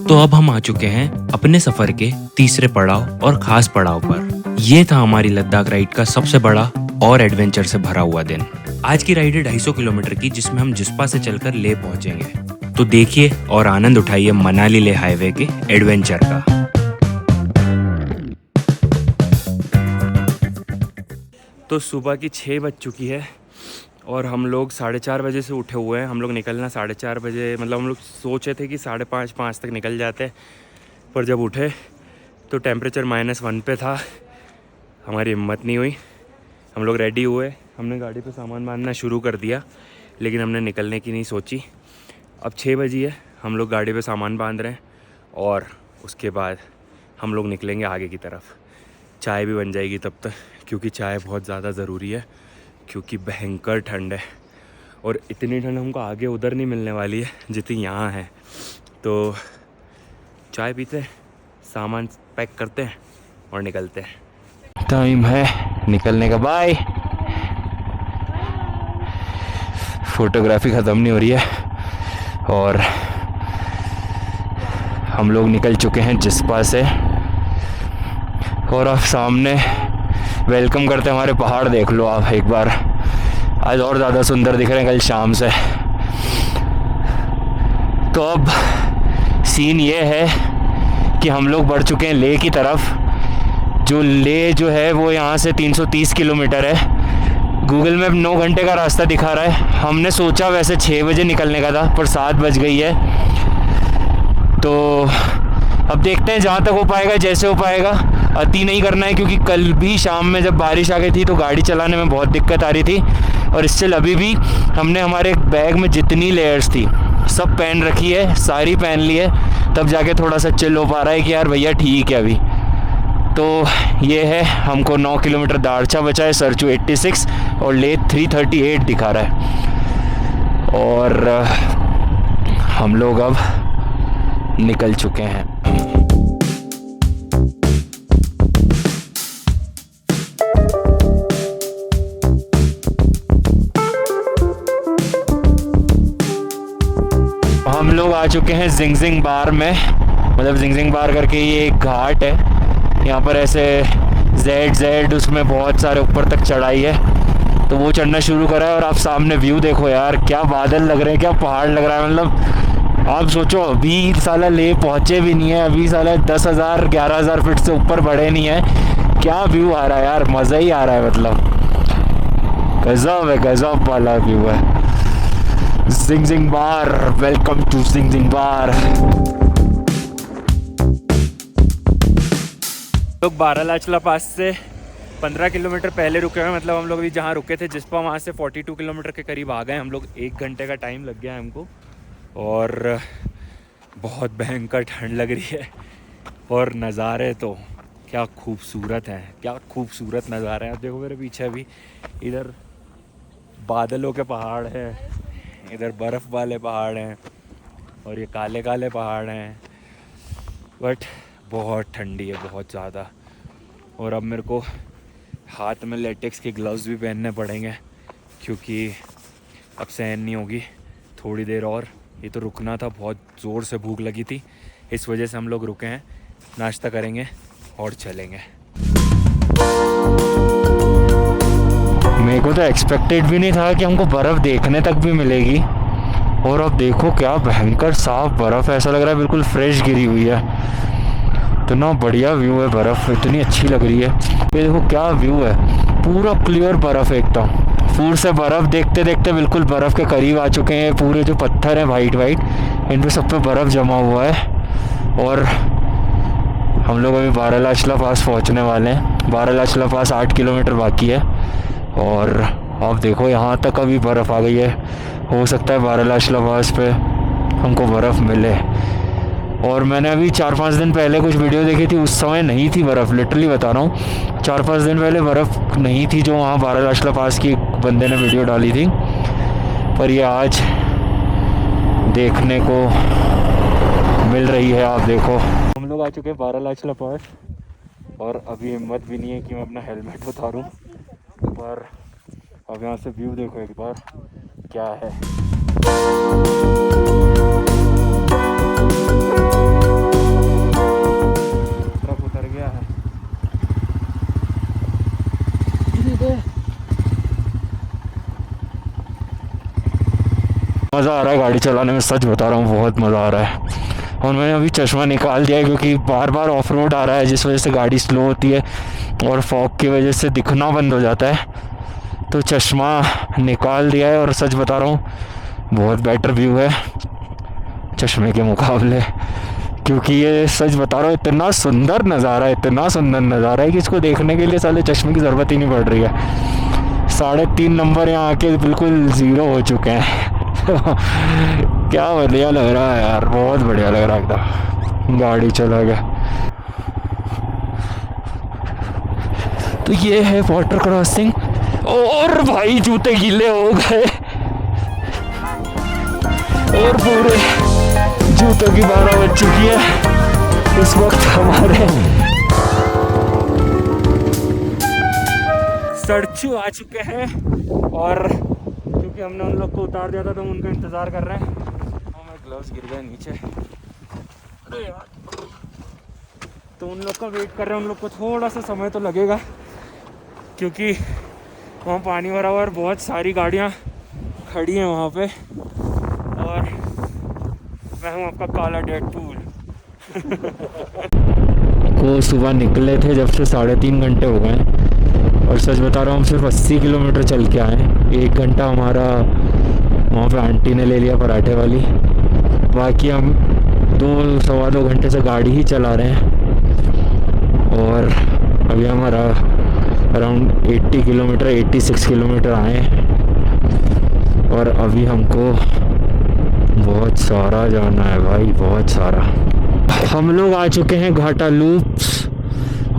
तो अब हम आ चुके हैं अपने सफर के तीसरे पड़ाव और खास पड़ाव पर। ये था हमारी लद्दाख राइड का सबसे बड़ा और एडवेंचर से भरा हुआ दिन। आज की राइड है 250 किलोमीटर की, जिसमें हम जिस्पा से चलकर ले पहुंचेंगे। तो देखिए और आनंद उठाइए मनाली ले हाईवे के एडवेंचर का। तो सुबह की 6 बज चुकी है और हम लोग 4:30 बजे से उठे हुए हैं। हम लोग निकलना 4:30 बजे, मतलब हम लोग सोचे थे कि 5:30 तक निकल जाते, पर जब उठे तो टेम्परेचर -1 पे था। हमारी हिम्मत नहीं हुई। हम लोग रेडी हुए, हमने गाड़ी पे सामान बांधना शुरू कर दिया, लेकिन हमने निकलने की नहीं सोची। अब 6 बजी है, हम लोग गाड़ी पे सामान बांध रहे हैं और उसके बाद हम लोग निकलेंगे आगे की तरफ। चाय भी बन जाएगी तब तक, क्योंकि चाय बहुत ज़्यादा ज़रूरी है, क्योंकि भयंकर ठंड है और इतनी ठंड हमको आगे उधर नहीं मिलने वाली है जितनी यहाँ है। तो चाय पीते, सामान पैक करते हैं और निकलते हैं। टाइम है निकलने का। बाय। फोटोग्राफी ख़त्म नहीं हो रही है और हम लोग निकल चुके हैं जिस्पा से और अब सामने वेलकम करते हमारे पहाड़ देख लो आप एक बार। आज और ज़्यादा सुंदर दिख रहे हैं कल शाम से। तो अब सीन ये है कि हम लोग बढ़ चुके हैं लेह की तरफ। जो लेह जो है वो यहाँ से 330 किलोमीटर है। गूगल मैप 9 घंटे का रास्ता दिखा रहा है। हमने सोचा वैसे 6 बजे निकलने का था, पर 7 बज गई है। तो अब देखते हैं जहाँ तक हो पाएगा, जैसे हो पाएगा। अति नहीं करना है, क्योंकि कल भी शाम में जब बारिश आ गई थी तो गाड़ी चलाने में बहुत दिक्कत आ रही थी। और स्टिल अभी भी हमने हमारे बैग में जितनी लेयर्स थी सब पहन रखी है, सारी पहन ली है, तब जाके थोड़ा सा चिल हो पा रहा है कि यार भैया ठीक है अभी। तो ये है, हमको 9 किलोमीटर दारचा बचा है, सरचू 86 और लेह 338 दिखा रहा है। और हम लोग अब निकल चुके हैं। हम लोग आ चुके हैं जिंगजिंग बार में। मतलब जिंगजिंग बार करके ये एक घाट है, यहाँ पर ऐसे जेड उसमें बहुत सारे ऊपर तक चढ़ाई है, तो वो चढ़ना शुरू करा है। और आप सामने व्यू देखो यार, क्या बादल लग रहे हैं, क्या पहाड़ लग रहा है। मतलब आप सोचो, अभी साला ले पहुँचे भी नहीं है, अभी साला 10,000 11,000 फीट से ऊपर बढ़े नहीं है। क्या व्यू आ रहा है यार, मज़ा ही आ रहा है। मतलब गजब है, गजब वाला व्यू है। Zingzing bar, welcome to Zingzing bar. लोग बारालाचला पास से 15 किलोमीटर पहले रुके हुए हैं। मतलब हम लोग अभी जहाँ रुके थे जिस्पा, वहाँ से 42 किलोमीटर के करीब आ गए हम लोग। 1 घंटे का टाइम लग गया है हमको और बहुत भयंकर ठंड लग रही है। और नज़ारे तो क्या खूबसूरत हैं, क्या खूबसूरत नज़ारे हैं। आप देखो मेरे पीछे अभी इधर बादलों के पहाड़ हैं, इधर बर्फ़ वाले पहाड़ हैं और ये काले काले पहाड़ हैं। बट बहुत ठंडी है, बहुत ज़्यादा। और अब मेरे को हाथ में लेटेक्स के ग्लव्स भी पहनने पड़ेंगे, क्योंकि अब सहन नहीं होगी थोड़ी देर और। ये तो रुकना था, बहुत ज़ोर से भूख लगी थी, इस वजह से हम लोग रुके हैं। नाश्ता करेंगे और चलेंगे। मेरे को तो एक्सपेक्टेड भी नहीं था कि हमको बर्फ़ देखने तक भी मिलेगी। और अब देखो क्या भयंकर साफ बर्फ़ है, ऐसा लग रहा है बिल्कुल फ्रेश गिरी हुई है। इतना बढ़िया व्यू है, बर्फ़ इतनी अच्छी लग रही है। ये देखो क्या व्यू है, पूरा क्लियर बर्फ़ है एकदम। दूर से बर्फ़ देखते देखते बिल्कुल बर्फ़ के करीब आ चुके हैं। पूरे जो पत्थर हैं वाइट इन पे सब पे बर्फ़ जमा हुआ है। और हम लोग अभी बारालाचला पास पहुंचने वाले हैं। बारालाचला पास 8 किलोमीटर बाकी है और आप देखो यहाँ तक अभी बर्फ़ आ गई है। हो सकता है बारालाचला पास पे हमको बर्फ़ मिले। और मैंने अभी 4-5 दिन पहले कुछ वीडियो देखी थी, उस समय नहीं थी बर्फ़, लिटरली बता रहा हूँ। 4-5 दिन पहले बर्फ़ नहीं थी जो वहाँ बारालाचला पास की बंदे ने वीडियो डाली थी, पर ये आज देखने को मिल रही है। आप देखो हम लोग आ चुके हैं बारालाचला पास और अभी हिम्मत भी नहीं है कि मैं अपना हेलमेट उतारूं। पर अब यहाँ से व्यू देखो एक बार, क्या है। मज़ा आ रहा है गाड़ी चलाने में, सच बता रहा हूँ बहुत मज़ा आ रहा है। और मैंने अभी चश्मा निकाल दिया है क्योंकि बार बार ऑफ रोड आ रहा है जिस वजह से गाड़ी स्लो होती है और फॉग की वजह से दिखना बंद हो जाता है, तो चश्मा निकाल दिया है। और सच बता रहा हूँ बहुत बेटर व्यू है चश्मे के मुकाबले, क्योंकि ये सच बता रहा हूँ इतना सुंदर नज़ारा है, इतना सुंदर नज़ारा है कि इसको देखने के लिए साले चश्मे की ज़रूरत ही नहीं पड़ रही है। 3.5 नंबर यहाँ आके बिल्कुल ज़ीरो हो चुके हैं। क्या बढ़िया लग रहा है यार, बहुत बढ़िया लग रहा है एकदम, गाड़ी चला गया। तो ये है वाटर क्रॉसिंग, और भाई जूते गीले हो गए और पूरे जूतों की 12 बज चुकी है इस वक्त हमारे। सरचू आ चुके हैं और क्योंकि हमने उन लोग को उतार दिया था तो हम उनका इंतज़ार कर रहे हैं। और मेरे ग्लव्स गिर गए नीचे, अरे यार। तो उन लोग का वेट कर रहे हैं, उन लोग को थोड़ा सा समय तो लगेगा क्योंकि वहाँ पानी भरा हुआ और बहुत सारी गाड़ियाँ खड़ी हैं वहाँ पे। और मैं हूँ आपका काला डेडपूल। को सुबह निकले थे जब से 3.5 घंटे हो गए और सच बता रहा हूँ हम सिर्फ 80 किलोमीटर चल के आए। 1 घंटा हमारा वहाँ पे आंटी ने ले लिया पराठे वाली, बाकी हम 2-2.25 घंटे से गाड़ी ही चला रहे हैं। और अभी हमारा अराउंड 80 किलोमीटर 86 किलोमीटर आए हैं और अभी हमको बहुत सारा जाना है भाई, बहुत सारा। हम लोग आ चुके हैं घाटा लूप्स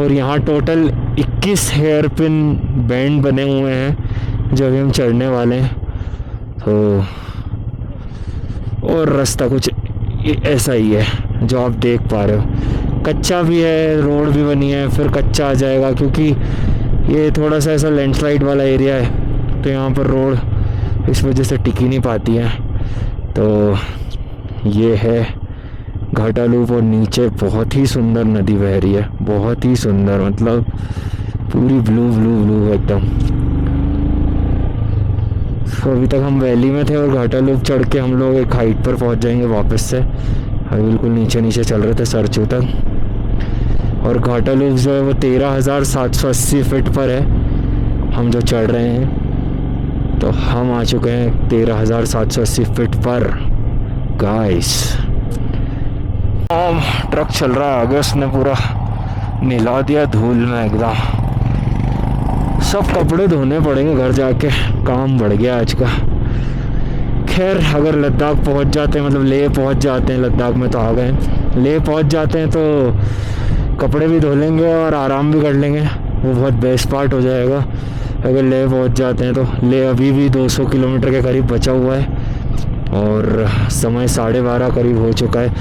और यहाँ टोटल 21 हेयर पिन बैंड बने हुए हैं जो अभी हम चढ़ने वाले हैं। तो और रास्ता कुछ ऐसा ही है जो आप देख पा रहे हो, कच्चा भी है, रोड भी बनी है, फिर कच्चा आ जाएगा क्योंकि ये थोड़ा सा ऐसा लैंडस्लाइड वाला एरिया है तो यहाँ पर रोड इस वजह से टिकी नहीं पाती है। तो ये है घाटा लूप और नीचे बहुत ही सुंदर नदी बह रही है, बहुत ही सुंदर, मतलब पूरी ब्लू ब्लू ब्लू एकदम। तो अभी तक हम वैली में थे और घाटा लूप चढ़ के हम लोग एक हाइट पर पहुंच जाएंगे वापस से। अभी बिल्कुल नीचे नीचे चल रहे थे सरचू तक। और घाटा लूप जो है वो 13,780 फीट पर है हम जो चढ़ रहे हैं। तो हम आ चुके हैं 13,780 फीट पर गाइस। ट्रक चल रहा है आगे, उसने पूरा मिला दिया धूल में एकदम। सब कपड़े धोने पड़ेंगे घर जाके, काम बढ़ गया आज का। खैर अगर लद्दाख पहुंच जाते हैं, मतलब लेह पहुंच जाते हैं, लद्दाख में तो आ गए, लेह पहुंच जाते हैं तो कपड़े भी धो लेंगे और आराम भी कर लेंगे, वो बहुत बेस्ट पार्ट हो जाएगा अगर लेह पहुंच जाते हैं तो। लेह अभी भी 200 किलोमीटर के करीब बचा हुआ है और समय 12:30 करीब हो चुका है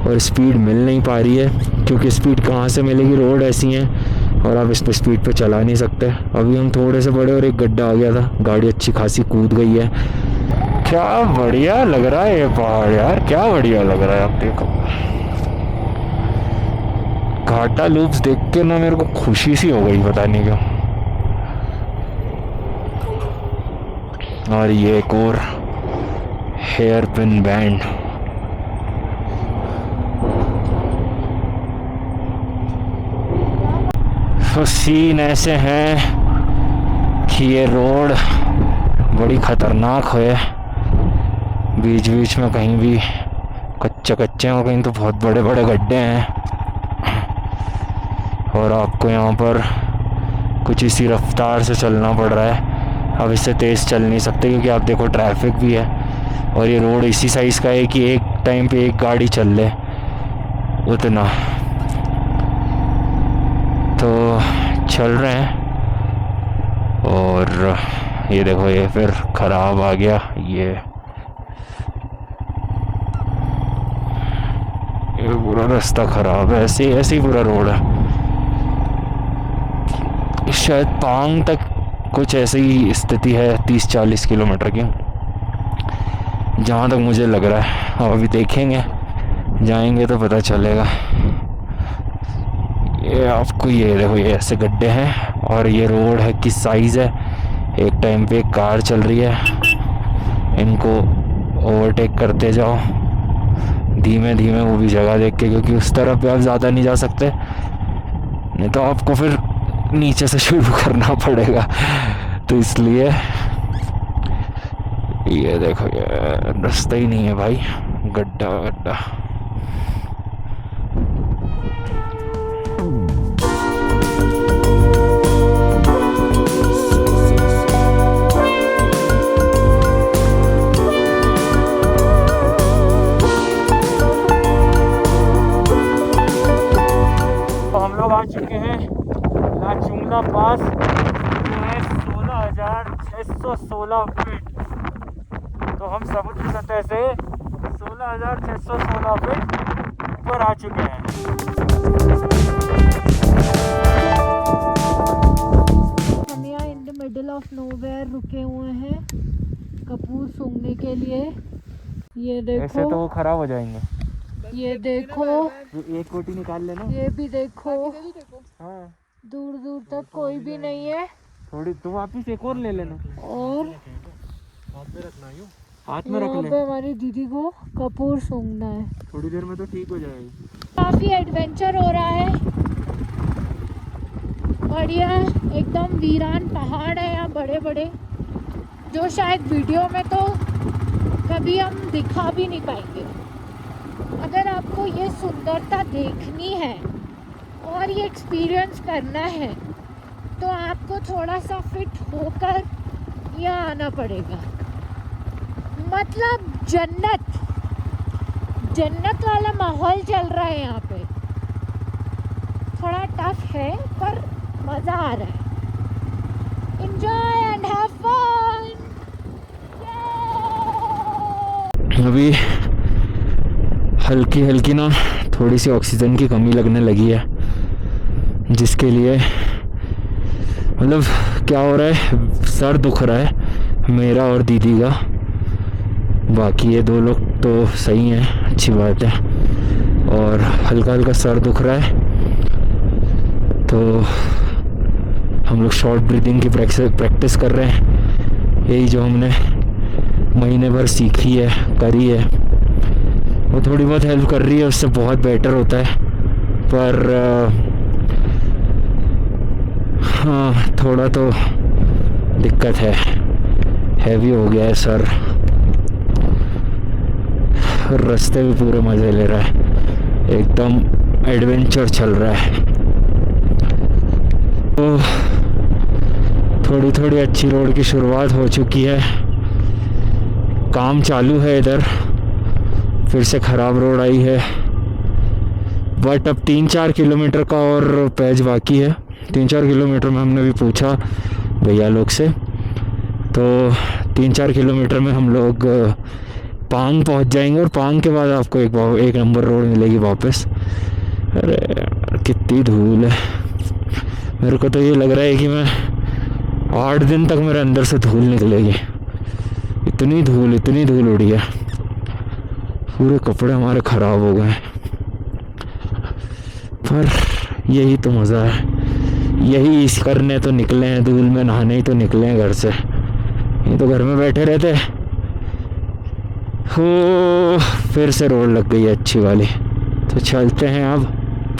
और स्पीड मिल नहीं पा रही है क्योंकि स्पीड कहाँ से मिलेगी, रोड ऐसी हैं और आप इस पर स्पीड पे चला नहीं सकते। अभी हम थोड़े से बड़े और एक गड्ढा आ गया था, गाड़ी अच्छी खासी कूद गई है। क्या बढ़िया लग रहा है ये पहाड़ यार, क्या बढ़िया लग रहा है। आप देखो घाटा लूप्स देख के ना मेरे को खुशी सी हो गई, पता नहीं क्यों। और ये एक और हेयर पिन बैंड, तो सीन ऐसे हैं कि ये रोड बड़ी ख़तरनाक है, बीच बीच में कहीं भी कच्चे कच्चे हैं, कहीं तो बहुत बड़े बड़े गड्ढे हैं और आपको यहाँ पर कुछ इसी रफ्तार से चलना पड़ रहा है। अब इससे तेज़ चल नहीं सकते क्योंकि आप देखो ट्रैफिक भी है और ये रोड इसी साइज़ का है कि एक टाइम पे एक गाड़ी चल ले उतना। तो चल रहे हैं और ये देखो ये फिर ख़राब आ गया, ये पूरा रास्ता ख़राब है, ऐसे ही पूरा रोड है। शायद पांग तक कुछ ऐसी ही स्थिति है 30-40 किलोमीटर की, जहाँ तक मुझे लग रहा है। अब अभी देखेंगे, जाएंगे तो पता चलेगा। ये आपको ये देखो ये ऐसे गड्ढे हैं और ये रोड है किस साइज़ है। एक टाइम पे एक कार चल रही है, इनको ओवरटेक करते जाओ धीमे धीमे, वो भी जगह देख के, क्योंकि उस तरफ भी आप ज़्यादा नहीं जा सकते, नहीं तो आपको फिर नीचे से शुरू करना पड़ेगा। तो इसलिए ये देखो, ये रास्ता ही नहीं है भाई, गड्ढा गड्ढा। हम लोग आ चुके हैं लाचुंगला पास, जो है 16,616 फीट। तो हम समुद्र सतह से 16,616 फीट ऊपर आ चुके हैं। हम यहाँ in the middle of nowhere रुके हुए हैं कपूर सूंघने के लिए। ये देखो, ऐसे तो वो खराब हो जाएंगे। ये देखो, एक कोटी निकाल लेना। ये भी देखो, हाँ, दूर दूर तक कोई भी नहीं है। थोड़ी तो वापिस एक और ले लेना, और हाथ में रखना, हाथ में रख ले। पे हमारी दीदी को कपूर सूंघना है, थोड़ी देर में तो ठीक हो जाएगी। काफी एडवेंचर हो रहा है, बढ़िया एकदम वीरान पहाड़ है यहाँ, बड़े बड़े, जो शायद वीडियो में तो कभी हम दिखा भी नहीं पाएंगे। अगर आपको ये सुंदरता देखनी है और ये एक्सपीरियंस करना है तो आपको थोड़ा सा फिट होकर यहाँ आना पड़ेगा। मतलब जन्नत जन्नत वाला माहौल चल रहा है यहाँ पे। थोड़ा टफ है पर मज़ा आ रहा है। Enjoy and have fun. अभी हल्की हल्की ना थोड़ी सी ऑक्सीजन की कमी लगने लगी है, जिसके लिए मतलब क्या हो रहा है, सर दुख रहा है मेरा और दीदी का। बाकी ये दो लोग तो सही हैं, अच्छी बात है, और हल्का हल्का सर दुख रहा है। तो हम लोग शॉर्ट ब्रीदिंग की प्रैक्टिस कर रहे हैं, यही जो हमने महीने भर सीखी है, करी है, वो थोड़ी बहुत हेल्प कर रही है, उससे बहुत बेटर होता है। पर हाँ, थोड़ा तो दिक्कत है, हैवी हो गया है सर। रास्ते भी पूरे मज़े ले रहा है, एकदम एडवेंचर चल रहा है। तो थोड़ी थोड़ी अच्छी रोड की शुरुआत हो चुकी है, काम चालू है इधर, फिर से ख़राब रोड आई है। बट अब 3-4 किलोमीटर का और पैच बाकी है। 3-4 किलोमीटर में हमने भी पूछा भैया लोग से, तो 3-4 किलोमीटर में हम लोग पांग पहुंच जाएंगे, और पांग के बाद आपको एक नंबर रोड मिलेगी वापस। अरे कितनी धूल है, मेरे को तो ये लग रहा है कि मैं 8 दिन तक मेरे अंदर से धूल निकलेगी, इतनी धूल उड़ी है, पूरे कपड़े हमारे ख़राब हो गए। पर यही तो मज़ा है, यही इस करने तो निकले हैं, धूल में नहाने ही तो निकले हैं घर से। ये तो घर में बैठे रहते हो। फिर से रोड लग गई है अच्छी वाली, तो चलते हैं अब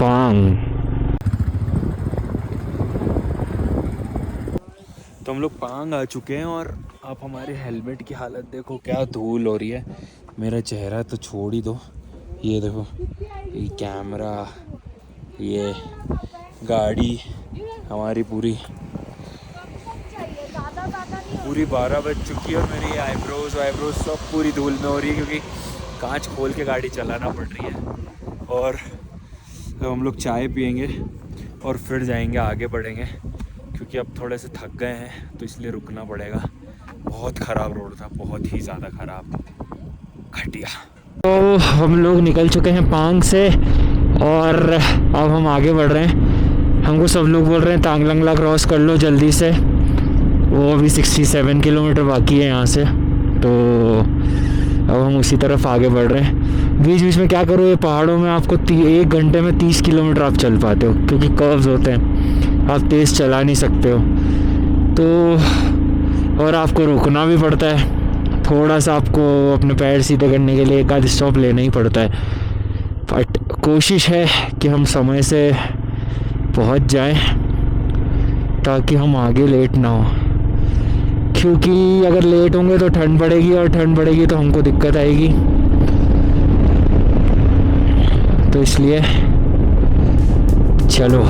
पांग। तो हम लोग पांग आ चुके हैं, और आप हमारे हेलमेट की हालत देखो, क्या धूल हो रही है। मेरा चेहरा तो छोड़ ही दो, ये देखो, ये कैमरा, ये गाड़ी हमारी पूरी 12 बज चुकी है, और मेरी आईब्रोज सब पूरी धूल में हो रही है, क्योंकि कांच खोल के गाड़ी चलाना पड़ रही है। और तो हम लोग चाय पियेंगे और फिर जाएंगे, आगे बढ़ेंगे, क्योंकि अब थोड़े से थक गए हैं, तो इसलिए रुकना पड़ेगा। बहुत ख़राब रोड था, बहुत ही ज़्यादा ख़राब, घटिया। तो हम लोग निकल चुके हैं पांग से, और अब हम आगे बढ़ रहे हैं। हमको सब लोग बोल रहे हैं तांगलंगला क्रॉस कर लो जल्दी से, वो अभी 67 किलोमीटर बाकी है यहाँ से। तो अब हम उसी तरफ आगे बढ़ रहे हैं। बीच बीच में क्या करो, ये पहाड़ों में आपको 1 घंटे में 30 किलोमीटर आप चल पाते हो, क्योंकि कर्व्स होते हैं, आप तेज़ चला नहीं सकते हो। तो और आपको रुकना भी पड़ता है, थोड़ा सा आपको अपने पैर सीधे करने के लिए एक आध स्टॉप लेना ही पड़ता है, बट कोशिश है कि हम समय से पहुंच जाएं ताकि हम आगे लेट ना हो, क्योंकि अगर लेट होंगे तो ठंड बढ़ेगी, और ठंड बढ़ेगी तो हमको दिक्कत आएगी। तो इसलिए चलो।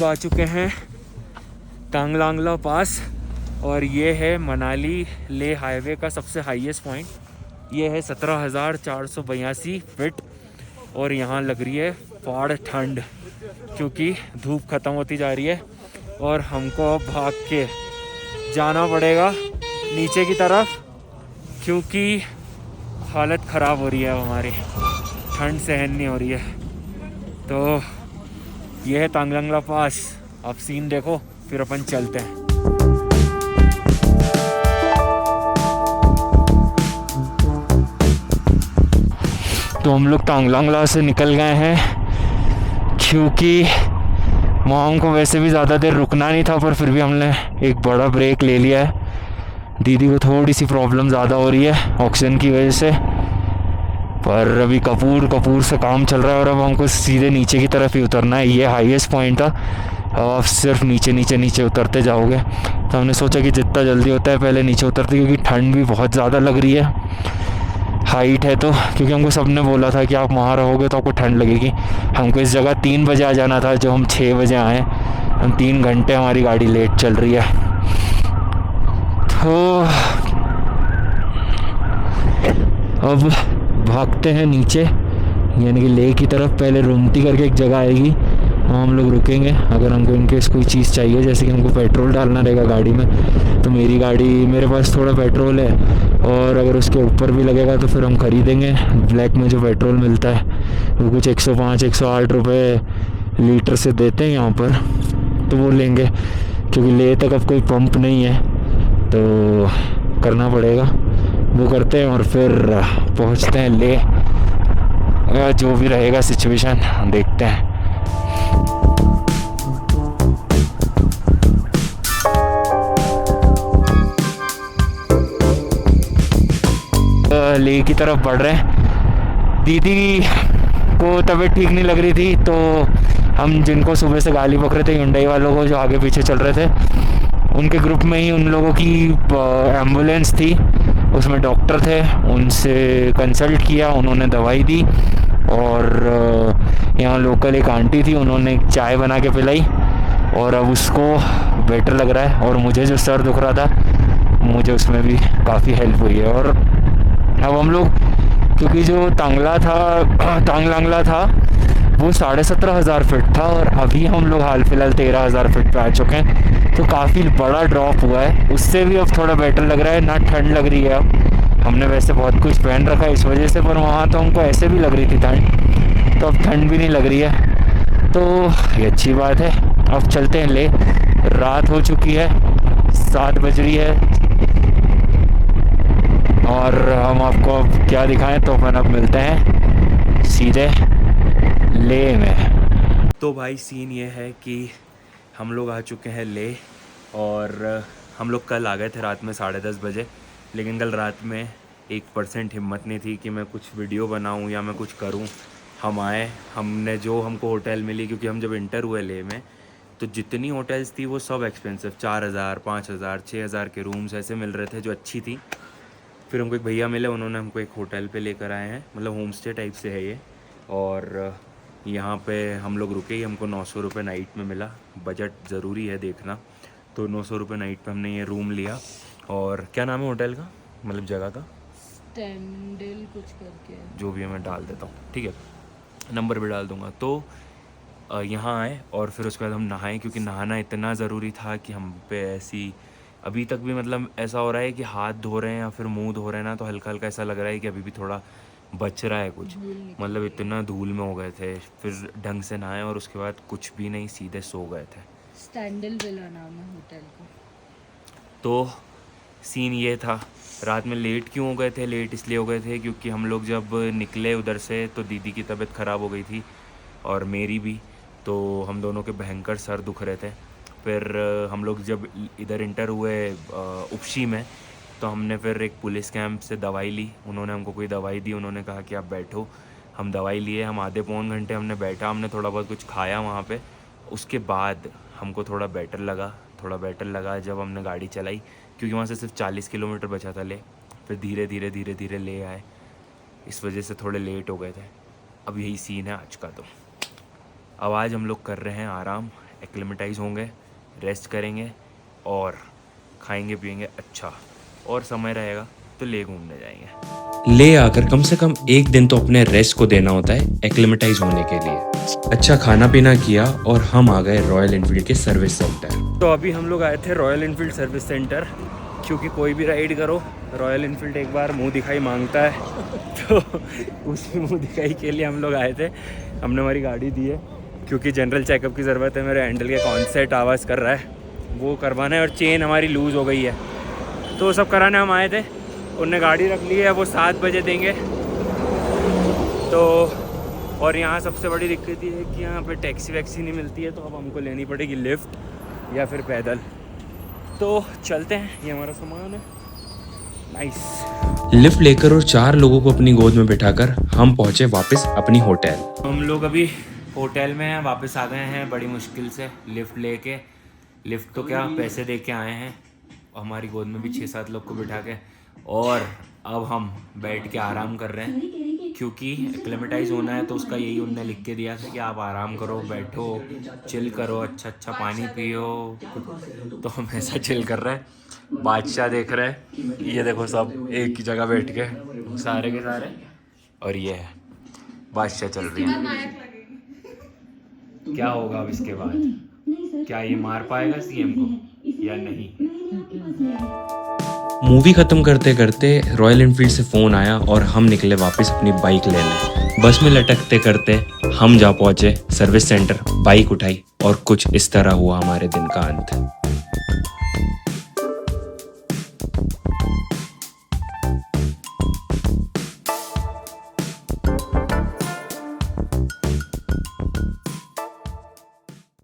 आ चुके हैं तांगलांगला पास, और ये है मनाली ले हाईवे का सबसे हाईएस्ट पॉइंट। ये है 17,482 फीट, और यहाँ लग रही है फाड़ ठंड, क्योंकि धूप ख़त्म होती जा रही है और हमको अब भाग के जाना पड़ेगा नीचे की तरफ, क्योंकि हालत ख़राब हो रही है हमारी, ठंड सहन नहीं हो रही है। तो ये है तांगलांगला पास, आप सीन देखो फिर अपन चलते हैं। तो हम लोग तांगलांगला से निकल गए हैं, क्योंकि वहाँ हमको वैसे भी ज़्यादा देर रुकना नहीं था, पर फिर भी हमने एक बड़ा ब्रेक ले लिया है। दीदी को थोड़ी सी प्रॉब्लम ज़्यादा हो रही है ऑक्सीजन की वजह से, पर अभी कपूर से काम चल रहा है और अब हमको सीधे नीचे की तरफ ही उतरना है। ये हाईएस्ट पॉइंट था, अब आप सिर्फ नीचे उतरते जाओगे। तो हमने सोचा कि जितना जल्दी होता है पहले नीचे उतरते, क्योंकि ठंड भी बहुत ज़्यादा लग रही है, हाइट है तो। क्योंकि हमको सबने बोला था कि आप वहाँ रहोगे तो आपको ठंड लगेगी। हमको इस जगह 3 बजे आ जाना था, जो हम 6 बजे आए। हम 3 घंटे हमारी गाड़ी लेट चल रही है। तो अब भागते हैं नीचे, यानी कि लेह की तरफ। पहले रुमती करके एक जगह आएगी, वहाँ हम लोग रुकेंगे। अगर हमको इनकेस कोई चीज़ चाहिए, जैसे कि हमको पेट्रोल डालना रहेगा गाड़ी में, तो मेरे पास थोड़ा पेट्रोल है, और अगर उसके ऊपर भी लगेगा तो फिर हम ख़रीदेंगे ब्लैक में जो पेट्रोल मिलता है, वो कुछ 105-108 रुपये लीटर से देते हैं यहाँ पर, तो वो लेंगे। क्योंकि लेह तक अब कोई पंप नहीं है तो करना पड़ेगा, वो करते हैं और फिर पहुँचते हैं लेह। जो भी रहेगा सिचुएशन देखते हैं। लेह की तरफ बढ़ रहे हैं। दीदी को तबीयत ठीक नहीं लग रही थी, तो हम जिनको सुबह से गाली बक रहे थे, हुंडई वालों को जो आगे पीछे चल रहे थे, उनके ग्रुप में ही उन लोगों की एम्बुलेंस थी, उसमें डॉक्टर थे, उनसे कंसल्ट किया, उन्होंने दवाई दी। और यहाँ लोकल एक आंटी थी, उन्होंने चाय बना के पिलाई, और अब उसको बेटर लग रहा है। और मुझे जो सर दुख रहा था, मुझे उसमें भी काफ़ी हेल्प हुई है। और अब हम लोग, क्योंकि जो तांगलांगला था वो 17,500 फीट था, और अभी हम लोग हाल फिलहाल 13,000 फीट पे आ चुके हैं, तो काफ़ी बड़ा ड्रॉप हुआ है। उससे भी अब थोड़ा बेटर लग रहा है, ना ठंड लग रही है। अब हमने वैसे बहुत कुछ पहन रखा है इस वजह से, पर वहाँ तो हमको ऐसे भी लग रही थी ठंड, तो अब ठंड भी नहीं लग रही है, तो ये अच्छी बात है। अब चलते हैं ले, रात हो चुकी है, 7 बज रही है, और हम आपको अब क्या दिखाएं, तो अपन अब मिलते हैं सीधे लेह में। तो भाई सीन ये है कि हम लोग आ चुके हैं लेह, और हम लोग कल आ गए थे रात में 10:30 बजे, लेकिन कल रात में 1% हिम्मत नहीं थी कि मैं कुछ वीडियो बनाऊं या मैं कुछ करूं। हम आए, हमने जो हमको होटल मिली, क्योंकि हम जब इंटर हुए लेह में तो जितनी होटल्स थी वो सब एक्सपेंसिव, 4,000, 5,000, 6,000 के रूम्स ऐसे मिल रहे थे जो अच्छी थी। फिर हमको एक भैया मिले, उन्होंने हमको एक होटल पे लेकर आए हैं, मतलब होम स्टे टाइप से है ये, और यहाँ पे हम लोग रुके ही, हमको 900 रुपये नाइट में मिला। बजट ज़रूरी है देखना, तो 900 रुपये नाइट पे हमने ये रूम लिया। और क्या नाम है होटल का, मतलब जगह का? स्टैंडल कुछ करके, जो भी है मैं डाल देता हूँ, ठीक है, नंबर भी डाल दूँगा। तो यहाँ आए, और फिर उसके बाद हम नहाएं, क्योंकि नहाना इतना ज़रूरी था कि हम पे ऐसी अभी तक भी मतलब ऐसा हो रहा है कि हाथ धो रहे हैं या फिर मुंह धो रहे हैं ना, तो हल्का हल्का ऐसा लग रहा है कि अभी भी थोड़ा बच रहा है कुछ, मतलब इतना धूल में हो गए थे। फिर ढंग से नहाए, और उसके बाद कुछ भी नहीं, सीधे सो गए थे। स्टैंडल विला नाम है होटल का। तो सीन ये था, रात में लेट क्यों हो गए थे? लेट इसलिए हो गए थे क्योंकि हम लोग जब निकले उधर से तो दीदी की तबीयत ख़राब हो गई थी और मेरी भी, तो हम दोनों के भयंकर सर दुख रहे थे। फिर हम लोग जब इधर इंटर हुए उपशी में, तो हमने फिर एक पुलिस कैंप से दवाई ली। उन्होंने हमको कोई दवाई दी, उन्होंने कहा कि आप बैठो। हम दवाई लिए, हम आधे पौन घंटे हमने बैठा, हमने थोड़ा बहुत कुछ खाया वहाँ पे। उसके बाद हमको थोड़ा बेटर लगा जब हमने गाड़ी चलाई, क्योंकि वहाँ से सिर्फ 40 किलोमीटर बचा था ले। फिर धीरे धीरे ले आए, इस वजह से थोड़े लेट हो गए थे। अब यही सीन है आज का। तो अब आज हम लोग कर रहे हैं आराम, एक्लेमेटाइज होंगे, रेस्ट करेंगे और खाएंगे पिएंगे अच्छा, और समय रहेगा तो ले घूमने जाएंगे। ले आकर कम से कम एक दिन तो अपने रेस्ट को देना होता है एक्लेमेटाइज होने के लिए। अच्छा खाना पीना किया और हम आ गए रॉयल एनफील्ड के सर्विस सेंटर। तो अभी हम लोग आए थे रॉयल एनफील्ड सर्विस सेंटर, क्योंकि कोई भी राइड करो रॉयल एनफील्ड एक बार मुंह दिखाई मांगता है। तो उसी मुंह दिखाई के लिए हम लोग आए थे। हमने हमारी गाड़ी दी है क्योंकि जनरल चेकअप की ज़रूरत है। मेरे हैंडल के कॉन्सेट आवाज़ कर रहा है, वो करवाना है, और चेन हमारी लूज़ हो गई है, तो वो सब कराने हम आए थे। उनने गाड़ी रख ली है, वो 7 बजे देंगे। तो और यहाँ सबसे बड़ी दिक्कत ये है कि यहाँ पे टैक्सी वैक्सी नहीं मिलती है, तो अब हमको लेनी पड़ेगी लिफ्ट या फिर पैदल। तो चलते हैं, ये हमारा सामान है। नाइस। लिफ्ट लेकर और 4 लोगों को अपनी गोद में बिठाकर हम पहुंचे वापस अपनी होटल। हम लोग अभी होटल में हैं, वापस आ गए हैं बड़ी मुश्किल से लिफ्ट लेके। लिफ्ट तो क्या, पैसे दे के आए हैं, हमारी गोद में भी 6-7 लोग को बिठा के। और अब हम बैठ के आराम कर रहे हैं, क्योंकि एक्लेमेटाइज होना है तो उसका यही उनने लिख के दिया था कि आप आराम करो, बैठो, चिल करो, अच्छा पानी पियो। तो हम ऐसा चिल कर रहे हैं। बादशाह देख रहे हैं, ये देखो सब एक ही जगह बैठ के सारे के सारे, और ये है बादशाह चल रही है। क्या होगा अब इसके बाद? क्या ये मार पाएगा सीएम को या नहीं? मूवी खत्म करते करते रॉयल एनफील्ड से फोन आया और हम निकले वापस अपनी बाइक लेने। बस में लटकते करते हम जा पहुंचे सर्विस सेंटर, बाइक उठाई और कुछ इस तरह हुआ हमारे दिन का अंत।